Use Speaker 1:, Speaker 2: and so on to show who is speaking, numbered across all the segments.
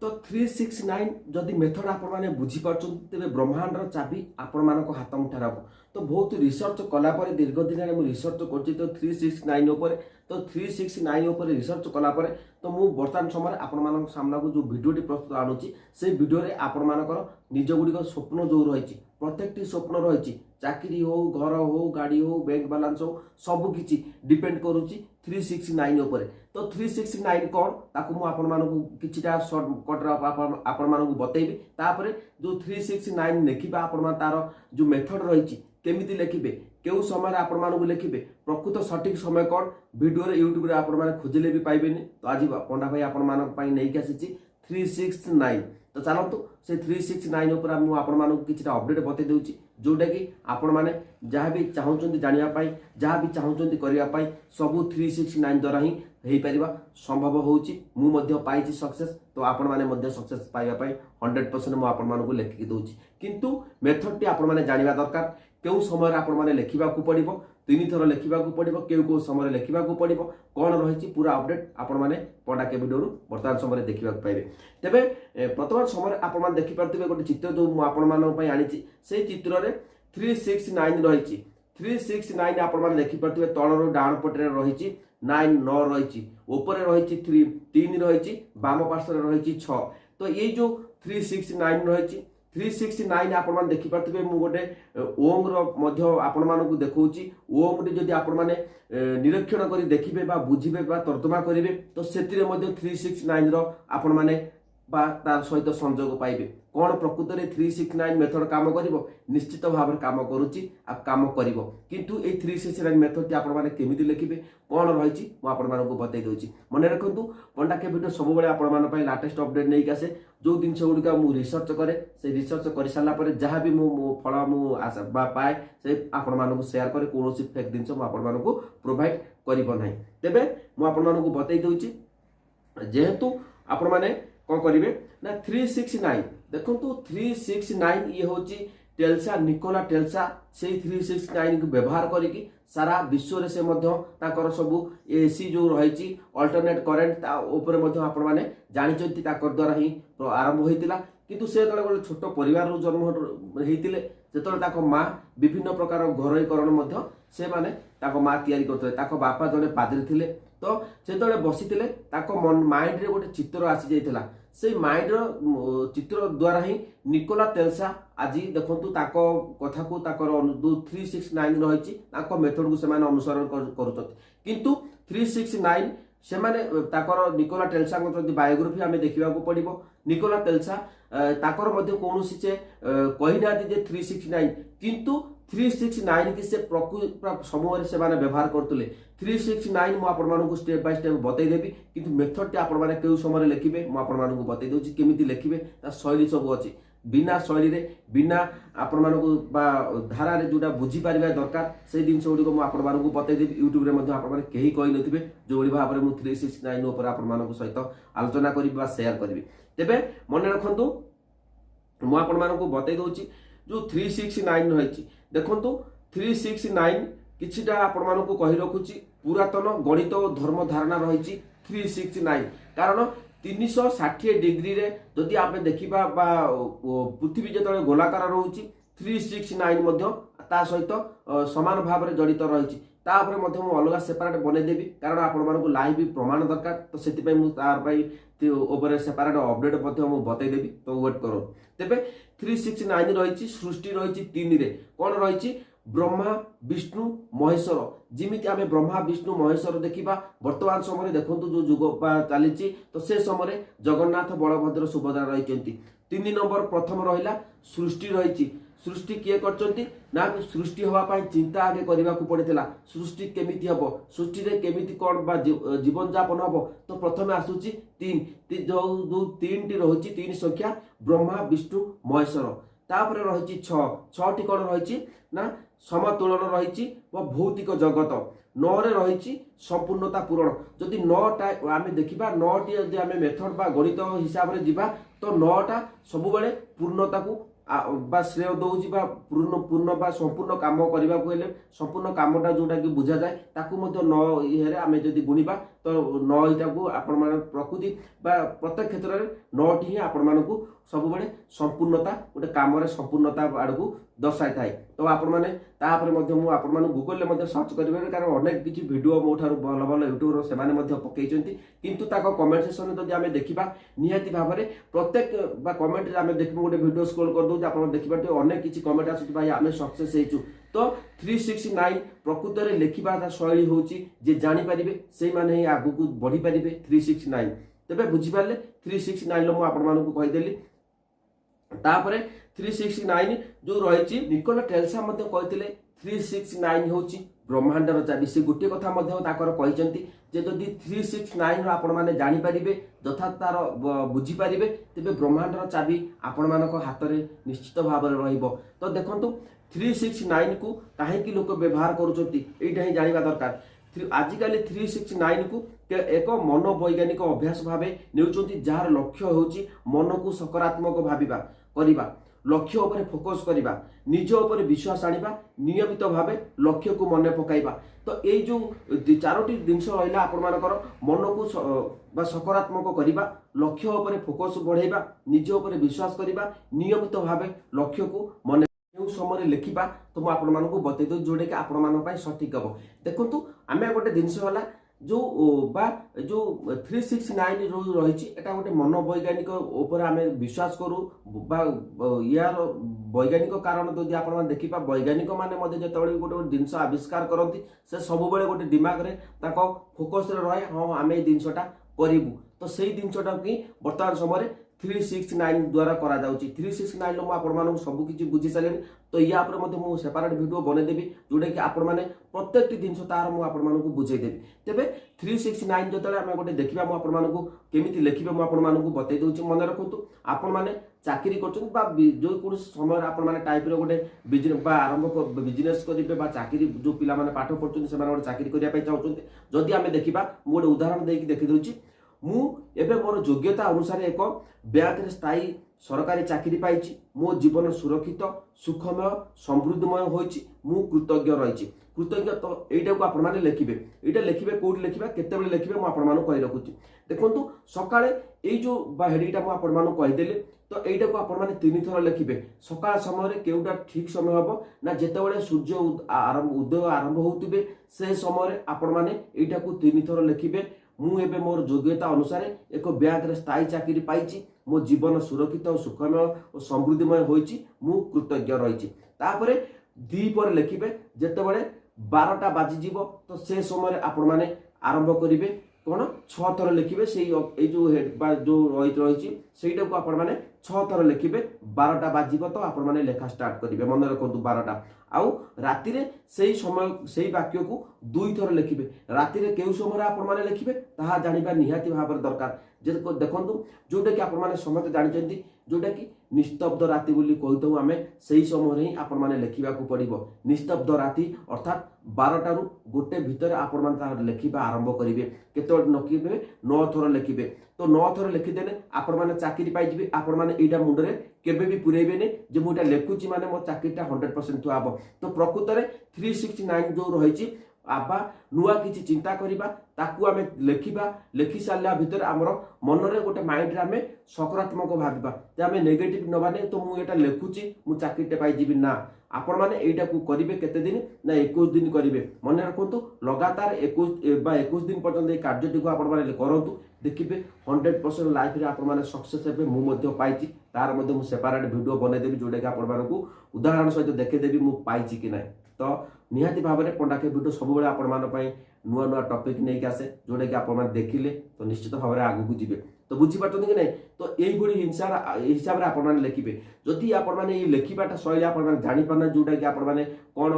Speaker 1: तो 369 जदि मेथड आपण मैंने बुझीपार तेज ब्रह्मांडर चाबी आपण मान हाथ मुठार हम तो बहुत रिसर्च कलापर दीर्घ दिन मुझे रिसर्च कर तो 369 उपर तो 369 उपर रिसर्च कलापर तो मुझे बर्तमान समय आपण सामना को जो भिडियोटी प्रस्तुत आणुची से भिडियो आपण मानकर निज गुड़िक स्वप्न जो रही प्रत्येक स्वप्न रही चाकरी हो घर हो गाड़ी हो बैंक बालांस हो सबकि डिपेंड करुच्ची 369 उपर तो 369 कौन ताकू मु आपण मानकु किछिटा शॉर्टकट आपण मानकु बतैबी तापरे जो 369 लेखिबा आपण मान तार जो मेथड रही केमिति लेखिबे केउ समय आपण मानकु लेखिबे प्रकृत सटीक समय कौन वीडियो रे यूट्यूब रे आपण माने खोजिले भी पाइबेनी तो आज पंडा भाई आपण मानक पई नै के आसीची 369 तो चलतु से 369 उपर मु आपण मानकु किछिटा अपडेट बतै देउची जोटा कि आपण माने जहाँ भी चाहूचंती जानिया पाई जहाँ भी चाहूचंती करिया पाई सबु 369 द्वारा ही हेई परिबा संभव होउची मु मध्य पाइची सक्सेस तो आपण माने मध्य सक्सेस पाइबा पाई 100% मु आपण मानकु लेखि दउची किंतु मेथड टी आपण माने जानिबा दरकार केउ समय आपण माने लेखिबा को पड़िबो 3 थर लेखिबा को पड़िबो केउ समय लेखिबा को पड़िबो कोन रहिची पूरा अपडेट आपण माने पडा के वीडियो वर्तमान समय देखिबा पाइबे तेबे वर्तमान समय आपण माने देखि परतिबे गोटे चित्र जो मु आपण मानक पई आनिची से चित्र रे 369 रहिची 369 आपण माने देखि परतिबे तळरो डाण पटरे रहिची 9 रहिची ऊपर रहिची 3 रहिची बाम पार्श्व रहिची 6 तो ये जो 369 रहिची 369 आपण माने देखि परतिबे मु गोटे ओम रो मध्य आपण मानकु देखौची ओम रे जदि आपण माने निरीक्षण करी देखिबे बा बुझिबे बा तर्जमा करिवे तो सेतिरे मध्य 369 रो आपण माने बा तार सहित संयोग पाइबे कौन प्रकृत में 369 मेथड काम करिवो निश्चित भाव काम करुच्ची आ काम करिवो किंतु ए 369 मेथड टी आपण माने केमिति लिखिबे कौन रहिची मु आपण मानकु बतै दउची मने रखंतु पंडा के वीडियो सब बेले आपण मान पई लेटेस्ट अपडेट नै के आसे जो जिनस गुड़िका मु रिसर्च करे से रिसर्च कर सारा पर जहाँ भी मु फल मु आशा बा पाए से आपण मानकु शेयर करे कोनोसी फेक जिनस मु आपण मानकु प्रोवाइड करिवो नै तेबे मु आपण मानकु बतै दउची जेहेतु आपण माने कौन करेंगे ना 369 देखो 369 ये हूँ टेल्सा निकोला टेल्सा से 369 को व्यवहार करिकी सारा विश्व रे से मध्य ताकर सबु एसी जो रही अल्टरनेट करेन्ट ऊपर मध्य आपण माने जानिचंती ताकर द्वारा ही आरंभ होइतिला किंतु से तळे गोटे छोट परिवार जन्म होइतिले जेतळे ताको माँ विभिन्न प्रकार घरोईकरण मध्य से माने ताको माँ तैयारी करथले ताको बापा जने पादरी थिले तो से बसीथिले ताको माइंड रे गोटे चित्र आसी जाइथिला से माइंड चित्र द्वारा ही निकोला टेल्सा आज देखंतु ताको कथा को ताकर 369 रही ताको मेथड को से अनुसरण करूछत किंतु 369 से माने ताकर निकोला टेल्सा जदि बायोग्राफी आमे देखिबा को पड़िबो निकोला टेल्सा ताकर मध्ये कोनोसी से कहिना जे 369 किंतु 369 की से प्रकृति समूह से माने व्यवहार करतले 369 मु आपण मानकु स्टेप बाय स्टेप बतै देबी किंतु मेथड टी आपण माने केउ समय लेखिबे मु आपण मानकु बतै दोची केमिति लेखिबे ता शैली सब अछि बिना शैली रे बिना आपण मानकु बा धारा रे जोडा बुझी परिबा दरकार से दिन गुडी को मु आपण मानकु बतै देबी YouTube रे मध्ये आपण माने केही कहि नथिबे जोडी भाव रे मु 369 ऊपर आपण मानकु सहित आलोचना करिबी बा शेयर करिबी तेबे मने रखंतु मु आपण मानकु बतै दोची जो 369 रही देखंतु 369 किछिटा आपण मानकु कहि रखुची पुरातन गणित और धर्म धारणा रही 369 कारण 360 डिग्री रे जदि आप देखिबा बा पृथ्वी जेतले गोलाकार रहउची 369 मध्य ता सहित समान भाव रे जड़ित रही तापर मध्य मु अलग सेपरेट बने देबी कारण आपण मानकु लाइव भी प्रमाण दरकार तो सेति पई मु तार पई ओपर सेपरेट अपडेट मध्य मु बतै देबी तो वेट करो तेबे 369 रही सृष्टि रही 3 रे कोन रही ब्रह्मा विष्णु महेश्वर जिमिति आमे ब्रह्मा विष्णु महेश्वर देखिबा वर्तमान समय देखंतु जो युग चली तो से समय जगन्नाथ बलभद्र सुभद्रा रही 3 नंबर प्रथम रहिला सृष्टि रही सृष्टि किए करचंती ना सृष्टि हवा पाई चिंता आगे करबा को पड़ितला सृष्टि केमिति हबो सृष्टि रे केमिति कोन बा जीवन यापन हबो तो प्रथमे आसुची 3 जो 3 टी रहिची 3 संख्या ब्रह्मा विष्णु महेश्वर तापर रहिची 6 टी कोन रहिची ना समतुलन रहिची व भौतिक जगत 9 रे रहिची संपूर्णता पूरण जदि 9टा आमे देखिबा 9टी जदि आमे मेथड बा गणित हिसाब रे जिबा तो 9टा सब बेले पूर्णता को बा श्रेय दउची बा पूर्ण बा संपूर्ण काम करबा को हेले संपूर्ण कामटा जोटा कि बुझा जाए ताकू मध्ये 9 इहे रे आमे जदि गुणीबा तो 9 इटाकू आपण माने प्रकृति बा प्रत्येक क्षेत्र में 9टी ही आपण मानकू सब बड़े संपूर्णता गोटे काम रे संपूर्णता आड़कू दर्शाई थाए। तो आपण माने तापर मध्य मु आपण माने गूगल ले मध्य सर्च करिवे कारण अनेक किछि वीडियो मो ठारू भल भल यूट्यूबर से माने मध्य पकेइचंती किंतु ताको कमेंट सेक्शन जदि आमे देखिबा निहाती भाबरे प्रत्येक बा कमेंट रे आमे देखिबो गोटे वीडियो स्क्रॉल कर दउ जे आपण देखिबा अनेक किछि कमेंट आछी भाई आमे सक्सेस हेचु। तो 369 प्रकृत रे लेखिबा शैली होची जे जानि परिबे सेई माने ही आगु को बढ़ी परिबे 369 तबे बुझी पारले 369 लो मु आपण मानकू कहि देली। तापरे 369 जो रहिछि निकोला टेस्ला मध्य कहितले 369 होची ब्रह्मांडर चाबी से गोटे कथा मध्य ताकर कहिसंती जे जदि 369 रो आपण माने जानि परिबे यथार्थ तार बुझी परिबे तबे ब्रह्मांडर चाबी आपण मानक हाथ रे निश्चित भाव रे रहिबो। तो देखंतु 369 को काहे की लोक व्यवहार करूचंती एटा ही जानिबा दरकार। आजिकाली 369 को एक मनोवैज्ञानिक अभ्यास भावे नेउचंती जार लक्ष्य होची मन को सकारात्मक भाबिबा करिबा लक्ष्य उपरे फोकस करिबा निज उपरे विश्वास आनिबा नियमित भावे लक्ष्य को मने पकाइबा। तो एई जो चारोटी जिंस रहिला आपण मानकर मन को बा सकारात्मक करिबा लक्ष्य उपरे फोकस बढ़ाइबा निज उपरे विश्वास करिबा नियमित भावे लक्ष्य को मने समय लिखा तो मुझे आपण मानक बतई दो जोटा कि आपण मान सठिक हम। देखो आम गोटे जिनस है जो बा जो 369 जो रही एटा गोटे मनोवैज्ञानिक उपर आम विश्वास करूँ बा यार वैज्ञानिक कारण जदि आप देखा वैज्ञानिक मैंने जो गोटे जिनस आविष्कार करती से सब गोटे दिमाग में फोकस रहे हाँ आम ये जिनसा करूँ। तो से जिनसा कि बर्तमान समय 369 द्वारा करा जाउची 369 लो आपण मानक सब किछि बुझी सारे। तो या पर मते मु सेपरेट वीडियो बने देबी जोडे कि आपण माने प्रत्येक जिनस तार मु आपण मानक बुझाई देबी। तेबे 369 जतले हम गोटे देखिबा मु आपण मानक केमिति लेखिबा मु आपण मानक बतै दउची। मन रखंतु आपण माने चाकरी करछन बा जो कोन समय आपण माने टाइप रो गोटे बिजनेस बा आरंभ बिजनेस करिबे बा चाकरी जो पिला माने पाठ पढछन से माने चाकरी करिया पय चाहछन जदि आमे देखिबा मु गोटे उदाहरण देकी देखि दउची। मु एबे मोर योग्यता अनुसार एक बैंक रे स्थायी सरकारी चाकरी पाइछि मो जीवन सुरक्षित सुखमय समृद्धमय होइछि मु कृतज्ञ रहिछि कृतज्ञ। तो एटा को आपण माने लेखिबे एटा लेखिबे कोड लेखिबे केतेबेले लेखिबे मु आपण माने कहि रखुछि। देखंतु सकाळे एई जो बा हेडीटा मु आपण माने कहि देले तो एटा को आपण माने 3 थर लेखिबे सकाळ समय रे केउटा ठीक समय हबो ना जेतेबेले सूर्य आरंभ उदय आरंभ होउतिबे से समय रे आपण माने एटा को 3 थर लेखिबे मु एबे मोर योग्यता अनुसार एक बैंक रे स्थायी चाकरी पाइछि मो जीवन सुरक्षित और सुखमय और समृद्धिमय होइछि मु कृतज्ञ रहिछि। तापरे 2 पर लेखिबे जेतेबेले 12टा बाजी जीवो तो से समय रे आपण माने आरंभ करिवे कोन 6 थर लेखिबे सेई ए जो हेड बा जो रहिछि सेइटा को आपण माने 6 थर लेखिबे 12टा बाजीबो तो आपण माने लेखा स्टार्ट करिवे मन रखंतु 12टा आउ राति रे सेई समय सेई वाक्य को 2 थर लेखिबे राति रे केउ समय आपण माने लेखिबे ताहा जानिबा निहाती भाबर दरकार। जे देखंतु जोटा कि आपण माने समस्त जानिचंती जोटा कि निस्तब्ध राति बोली कहितौ आमे सेई समय रे आपण माने लेखिबा को पड़िबो। निस्तब्ध राति अर्थात 12टा रु गोटे भितर आपण माने लेखिबा आरंभ करिवे केतोल नकिबे 9 थर लेखिबे तो 9 थर लेखि देने आपण माने चाकरी पाइ जिबे आपण माने एटा मुंड रे केबे भी पुरेबे ने जे मुटा लेखुची माने मो चाकरीटा 100% थुआबो। तो प्रकृत रे 369 जो रहिची आबा नुआ किछि चिंता करिबा ताकू आमे लेखिबा लेखि सारला भितर हमर मन रे गोटे माइंड रे आमे सकारात्मक भाबिबा जे आमे नेगेटिव नबाने तो मु एटा लेखुची मु चाकरीटे पाइ जिबि ना आपण माने एटा को करिवे केते दिन ना 21 दिन करिवे। मन रखंतु लगातार 21 दिन पर्यंत ए कार्यटी को आपण माने करंतु देखिबे 100% लाइफ रे आपण माने सक्सेस हेबे। मु मध्ये पाइछि तार मध्ये मु सेपरेट वीडियो बने देबी जोडे कि आपण मानकू उदाहरण सहित देखे देबी मु पाइछि कि नै। तो निहाती भाव में पंडाके वीडियो सब बेले आपण मान पई नुआ नुआ टॉपिक नहीं आसे जोटा कि आपण मान देखिले तो निश्चित भाव में आगू जीवे। तो बुझी पारछन कि नहीं। तो एई भली हिसाब रे आपण मान लेखिबे जदि आपण मान ए लेखिबाटा शैली आपण मान जानि पारना जोटा कि आपण मान कोन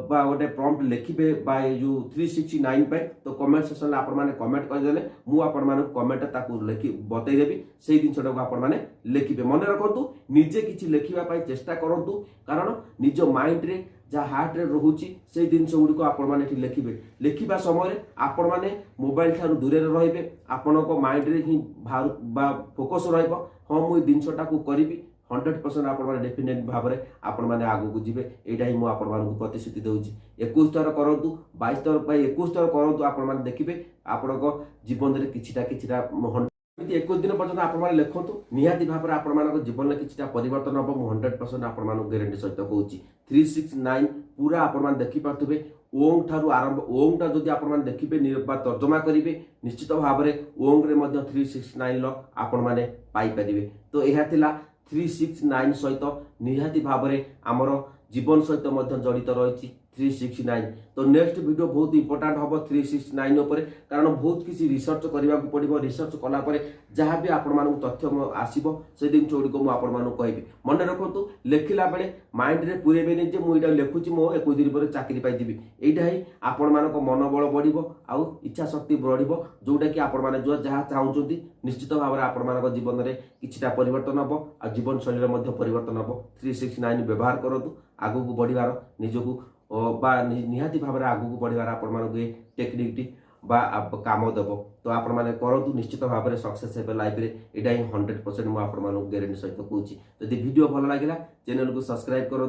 Speaker 1: बा गोटे प्रॉम्प्ट लेखिबे बा ए जो 369 पे तो कमेंट सेक्शन रे आपण मान कमेंट कर देले मु आपण मान कमेंट ताकू लेखि बतै देबी सेही दिनछटा को आपण मान लेखिबे। मन रखंतु निजे किछि लेखिबा पई चेष्टा करंतु कारण निज माइंड रे जहाँ हार्ट रे रोची से जिनस गुड़िक आपण मैंने लेखिबे लेखिबा समय आपण मैंने मोबाइल ठारू दूर रहिबे आपण माइंड रे ही फोकस रहिबो हाँ मुझे जिनसटा को करी 100% आपण डेफिनेट भाव में आपण मैंने आगू जी यहाँ ही मुझे प्रतिश्रुति दूसरी 21 थर करूँ 22 थर 21 थर करूँ आपण मैंने देखिए आपण जीवन में किसी 21 दिन पर्यटन आपण लिखु निहाती भाव में आपण जीवन में किसी परिवर्तन हम मुझे 100% आपण ग्यारंटी सहित कहूँ 369 पूरा आपण देखिपे ओंग ठारू आरंभ ओंग टा जदि आपण देखिए तर्जमा करेंगे निश्चित भाव में ओंग रे 369 आपण मैंने पाइपर तो यह 369 सहित निहाती भाव में आमर जीवन सहित जड़ित रही 369 तो नेक्स्ट वीडियो बहुत इंपोर्टाट हम 369 उपर कारण बहुत किसी रिसर्च करने को पड़ो रिसर्च कलापर जहाँ भी आपण तथ्य आसो से जिन गुड़िक मुझे कहबी मन रखु लिखला बेले माइंड रे पूरेबेनि जे मुझे लिखुची मो 21 दिन पर चाकरी पाइबी यहाँ ही आपण मनोबल बढ़ो आउ इच्छा शक्ति बढ़ो जोटा कि आपण मैंने जो जहाँ चाहते निश्चित भाव में आपण जीवन में किसी परिवर्तन हम आ जीवन शैली में परिवर्तन हम 369 व्यवहार करूँ आगू बढ़िबार निजक निहाती भाव में आगू बढ़िबार आपण ये टेक्निक टी काम देव तो आपण मैंने करूँ निश्चित भाव में सक्सेस हे लाइफ में यहाँ ही 100% मुझे ग्यारंटी सहित कहूँ जदि वीडियो भल लगे चैनल को सब्सक्राइब करूँ।